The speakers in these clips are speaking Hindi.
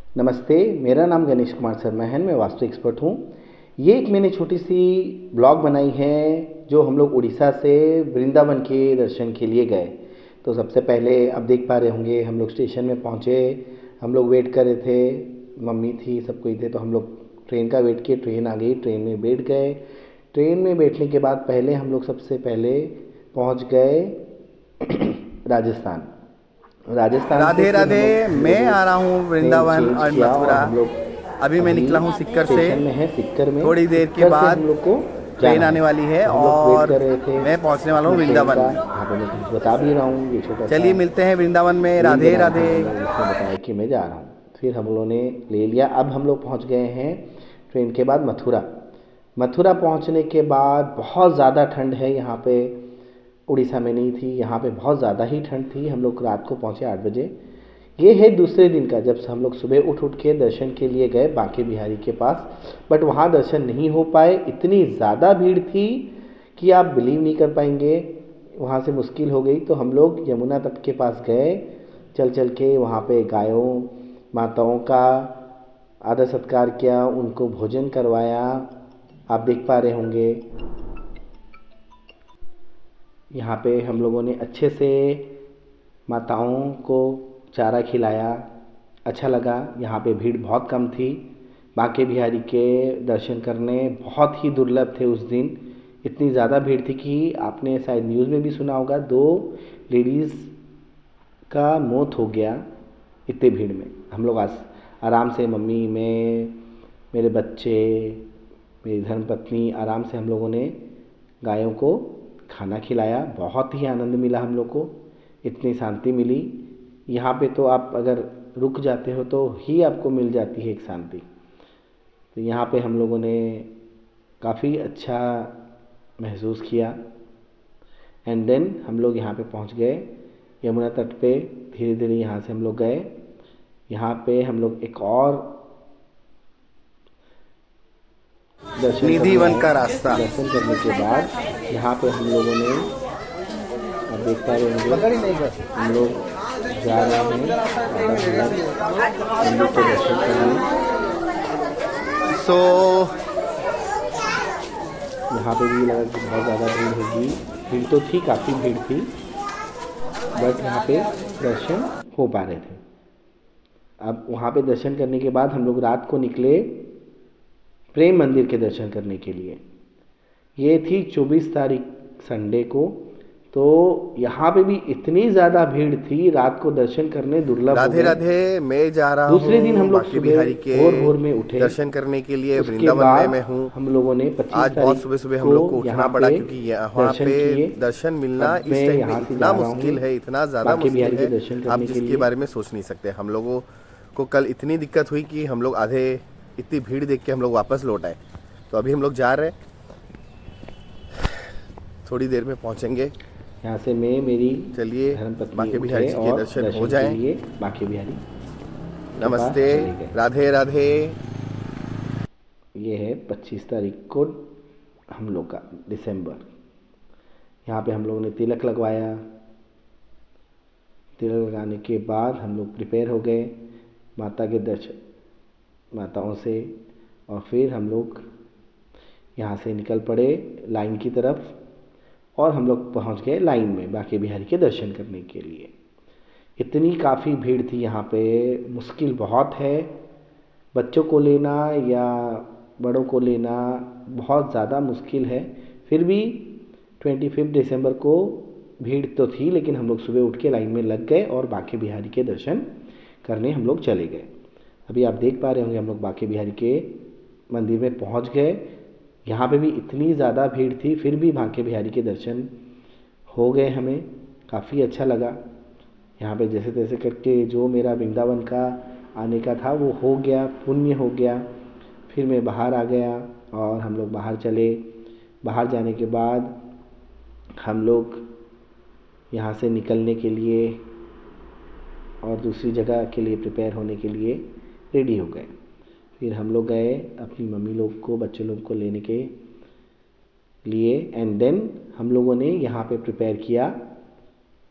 नमस्ते, मेरा नाम गणेश कुमार शर्मा है। मैं वास्तु एक्सपर्ट हूँ। ये एक मैंने छोटी सी ब्लॉग बनाई है जो हम लोग उड़ीसा से वृंदावन के दर्शन के लिए गए। तो सबसे पहले आप देख पा रहे होंगे हम लोग स्टेशन में पहुँचे। हम लोग वेट कर रहे थे, मम्मी थी, सब कोई थे, तो हम लोग ट्रेन का वेट किए। ट्रेन आ गई, ट्रेन में बैठ गए। ट्रेन में बैठने के बाद पहले हम लोग सबसे पहले पहुँच गए राजस्थान। राजस्थान से राधे फिर हम राधे। लोग मैं लोगों आ रहा हूँ ट्रेन वृंदावन चेंज और किया और मथुरा। हम लोग अभी मैं अभी निकला हूँ सिक्कर से। स्टेशन में है, सिक्कर में। थोड़ी देर के सिक्कर से बाद हम लोग को ट्रेन जाना आने है। वाली है तो हम लोग वेट और कर रहे थे मैं पहुँचने वाला हूँ अपनी ट्रेन वृंदावन का। में। यहाँ पे मैं कुछ बता भी रहा हूँ, ये छोटा सा चलिए मिलते हैं वृंदावन में। रील राधे बना रहा राधे। हूँ मैं, जिसमें बताया कि मैं जा रहा हूँ। फिर हम लोगों ने ले लिया। अब हम लोग पहुँच गए हैं ट्रेन के बाद मथुरा। मथुरा पहुँचने के बाद बहुत ज़्यादा ठंड है यहाँ पे। उड़ीसा में नहीं थी, यहाँ पे बहुत ज़्यादा ही ठंड थी। हम लोग रात को पहुँचे 8 बजे। ये है दूसरे दिन का, जब हम लोग सुबह उठ के दर्शन के लिए गए बांके बिहारी के पास। बट वहाँ दर्शन नहीं हो पाए, इतनी ज़्यादा भीड़ थी कि आप बिलीव नहीं कर पाएंगे। वहाँ से मुश्किल हो गई। तो हम लोग यमुना तट के पास गए, चल चल के वहाँ पे गायों माताओं का आदर सत्कार किया, उनको भोजन करवाया। आप देख पा रहे होंगे यहाँ पे हम लोगों ने अच्छे से माताओं को चारा खिलाया। अच्छा लगा। यहाँ पे भीड़ बहुत कम थी। बांके बिहारी के दर्शन करने बहुत ही दुर्लभ थे उस दिन। इतनी ज़्यादा भीड़ थी कि आपने शायद न्यूज़ में भी सुना होगा, 2 लेडीज़ का मौत हो गया इतने भीड़ में। हम लोग आराम से, मम्मी, मैं, मेरे बच्चे, मेरी धर्मपत्नी, आराम से हम लोगों ने गायों को खाना खिलाया। बहुत ही आनंद मिला हम लोग को, इतनी शांति मिली। यहाँ पे तो आप अगर रुक जाते हो तो ही आपको मिल जाती है एक शांति। तो यहाँ पे हम लोगों ने काफ़ी अच्छा महसूस किया। एंड देन हम लोग यहाँ पे पहुँच गए यमुना तट पे। धीरे धीरे यहाँ से हम लोग गए। यहाँ पे हम लोग एक और दर्शन निधि करने वन आए। का रास्ता। दर्शन करने के बाद यहाँ पे हम लोगों ने, आप देख पा रहे होंगे, हम लोग जा रहे हैं मंदिर के दर्शन करने। सो यहाँ पे भी लगा कि बहुत ज़्यादा भीड़ होगी। भीड़ तो थी, काफ़ी भीड़ थी, बट यहाँ पे दर्शन हो पा रहे थे। अब वहाँ पे दर्शन करने के बाद हम लोग रात को निकले प्रेम मंदिर के दर्शन करने के लिए। ये थी 24 तारीख, संडे को। तो यहाँ पे भी इतनी ज़्यादा भीड़ थी, रात को दर्शन करने दुर्लभ हो राधे गए। राधे। मैं जा रहा दूसरे दिन हूँ हम लोग बांके सुबह बिहारी के भोर भोर में उठे। दर्शन करने के लिए। उसके वृंदावन में मैं बाद हूँ। हम लोगों ने पच्चीस आज बहुत तारीख सुबह सुबह हम को लोग को उठना यहाँ पड़ा पे क्योंकि यहाँ दर्शन पे किए। दर्शन मिलना अब मैं इस टाइम पे यहाँ से इतना जा रहा हूँ मुश्किल है, इतना ज़्यादा बांके मुश्किल बिहारी के है, दर्शन आप करने के जिसके लिए। बारे में सोच नहीं सकते। हम लोगों को कल इतनी दिक्कत हुई कि हम लोग आधे इतनी भीड़ देख के हम लोग वापस लौट आए। तो अभी हम लोग जा रहे हैं, थोड़ी देर में पहुँचेंगे। यहाँ से मैं, मेरी चलिए धर्मपत्नी बांके बिहारी उठे जी के और दर्शन हो दर्शन के जाएं। लिए बांके बिहारी के पास नमस्ते। चले गए। राधे राधे। ये है 25 तारीख को हम लोग का दिसंबर। यहाँ पे हम लोगों ने तिलक लगवाया। तिलक लगाने के बाद हम लोग प्रिपेयर हो गए माता के दर्शन, माताओं से। और फिर हम लोग यहाँ से निकल पड़े लाइन की तरफ। और हम लोग पहुँच गए लाइन में बांके बिहारी के दर्शन करने के लिए। इतनी काफ़ी भीड़ थी यहाँ पे, मुश्किल बहुत है बच्चों को लेना या बड़ों को लेना, बहुत ज़्यादा मुश्किल है। फिर भी 25 दिसंबर को भीड़ तो थी, लेकिन हम लोग सुबह उठ के लाइन में लग गए और बांके बिहारी के दर्शन करने हम लोग चले गए। अभी आप देख पा रहे होंगे हम लोग बांके बिहारी के मंदिर में पहुंच गए। यहाँ पे भी इतनी ज़्यादा भीड़ थी, फिर भी बांके बिहारी के दर्शन हो गए हमें। काफ़ी अच्छा लगा। यहाँ पे जैसे तैसे करके जो मेरा वृंदावन का आने का था वो हो गया, पुण्य हो गया। फिर मैं बाहर आ गया और हम लोग बाहर चले। बाहर जाने के बाद हम लोग यहाँ से निकलने के लिए और दूसरी जगह के लिए प्रिपेयर होने के लिए रेडी हो गए। फिर हम लोग गए अपनी मम्मी लोग को, बच्चे लोग को लेने के लिए। एंड देन हम लोगों ने यहाँ पे प्रिपेयर किया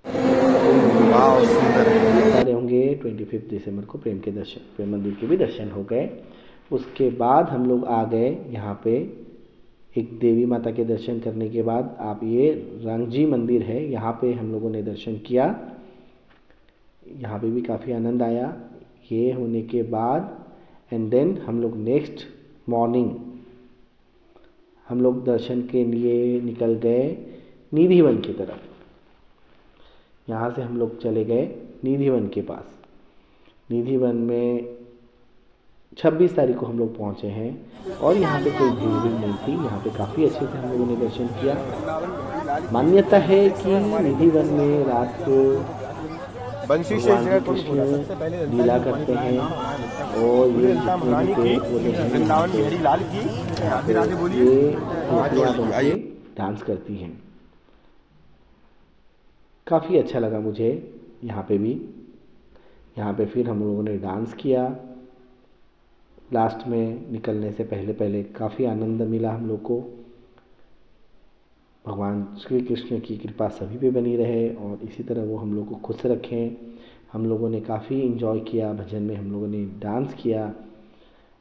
वाह सुंदर है। सारे होंगे 25 दिसंबर को प्रेम मंदिर के भी दर्शन हो गए। उसके बाद हम लोग आ गए यहाँ पे एक देवी माता के दर्शन करने के बाद आप ये रंगजी मंदिर है, यहाँ पे हम लोगों ने दर्शन किया। यहाँ पे भी काफ़ी आनंद आया। ये होने के बाद एंड देन हम लोग नेक्स्ट मॉर्निंग हम लोग दर्शन के लिए निकल गए निधिवन की तरफ। यहाँ से हम लोग चले गए निधिवन के पास। निधिवन में 26 तारीख को हम लोग पहुँचे हैं और यहाँ पे कोई भीड़ भी नहीं थी। यहाँ पे काफ़ी अच्छे से हम लोगों ने दर्शन किया। मान्यता है कि निधिवन में रात को भगवान श्री कृष्ण लीला करते हैं और ये डांस करती हैं। काफ़ी अच्छा लगा मुझे यहाँ पे भी। यहाँ पे फिर हम लोगों ने डांस किया। लास्ट में निकलने से पहले काफ़ी आनंद मिला हम लोग को। भगवान श्री कृष्ण की कृपा सभी पे बनी रहे और इसी तरह वो हम लोग को खुश रखें। हम लोगों ने काफ़ी इन्जॉय किया। भजन में हम लोगों ने डांस किया,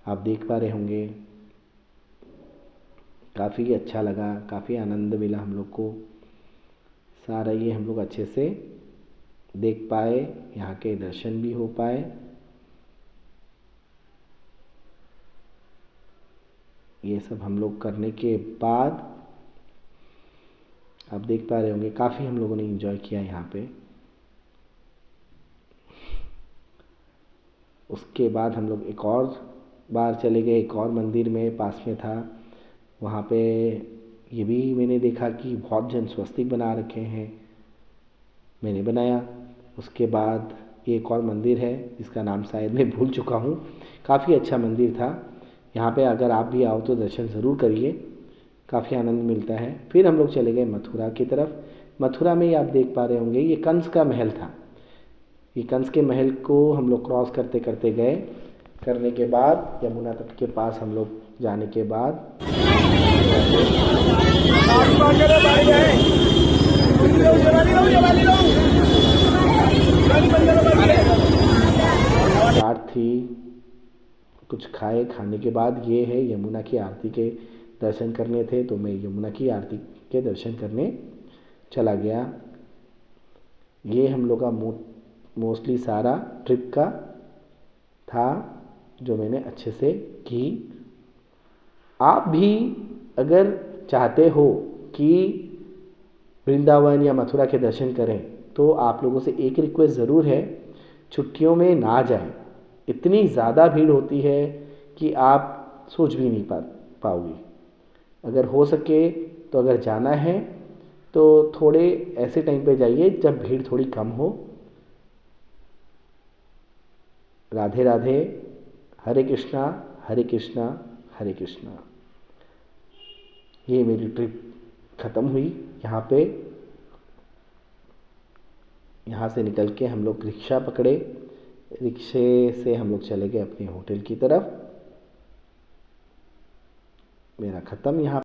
आप देख पा रहे होंगे। काफ़ी अच्छा लगा, काफ़ी आनंद मिला हम लोग को। सारा ये हम लोग अच्छे से देख पाए, यहाँ के दर्शन भी हो पाए। ये सब हम लोग करने के बाद आप देख पा रहे होंगे काफ़ी हम लोगों ने एंजॉय किया यहाँ पे। उसके बाद हम लोग एक और बार चले गए, एक और मंदिर में पास में था। वहाँ पे ये भी मैंने देखा कि बहुत जन स्वस्तिक बना रखे हैं, मैंने बनाया। उसके बाद एक और मंदिर है जिसका नाम शायद मैं भूल चुका हूँ। काफ़ी अच्छा मंदिर था। यहाँ पे अगर आप भी आओ तो दर्शन ज़रूर करिए, काफ़ी आनंद मिलता है। फिर हम लोग चले गए मथुरा की तरफ। मथुरा में ही आप देख पा रहे होंगे ये कंस का महल था। ये कंस के महल को हम लोग क्रॉस करते करते गए। करने के बाद यमुना तट के पास हम लोग जाने के बाद चाट थी, कुछ खाए। खाने के बाद ये है यमुना की आरती के दर्शन करने थे, तो मैं यमुना की आरती के दर्शन करने चला गया। ये हम लोग का मोस्टली सारा ट्रिप का था जो मैंने अच्छे से की। आप भी अगर चाहते हो कि वृंदावन या मथुरा के दर्शन करें तो आप लोगों से एक रिक्वेस्ट ज़रूर है, छुट्टियों में ना जाएं। इतनी ज़्यादा भीड़ होती है कि आप सोच भी नहीं पाओगे। अगर हो सके तो अगर जाना है तो थोड़े ऐसे टाइम पे जाइए जब भीड़ थोड़ी कम हो। राधे राधे, हरे कृष्णा हरे कृष्णा हरे कृष्णा। ये मेरी ट्रिप ख़त्म हुई यहाँ पे। यहाँ से निकल के हम लोग रिक्शा पकड़े। रिक्शे से हम लोग चले गए अपने होटल की तरफ। मेरा ख़त्म यहाँ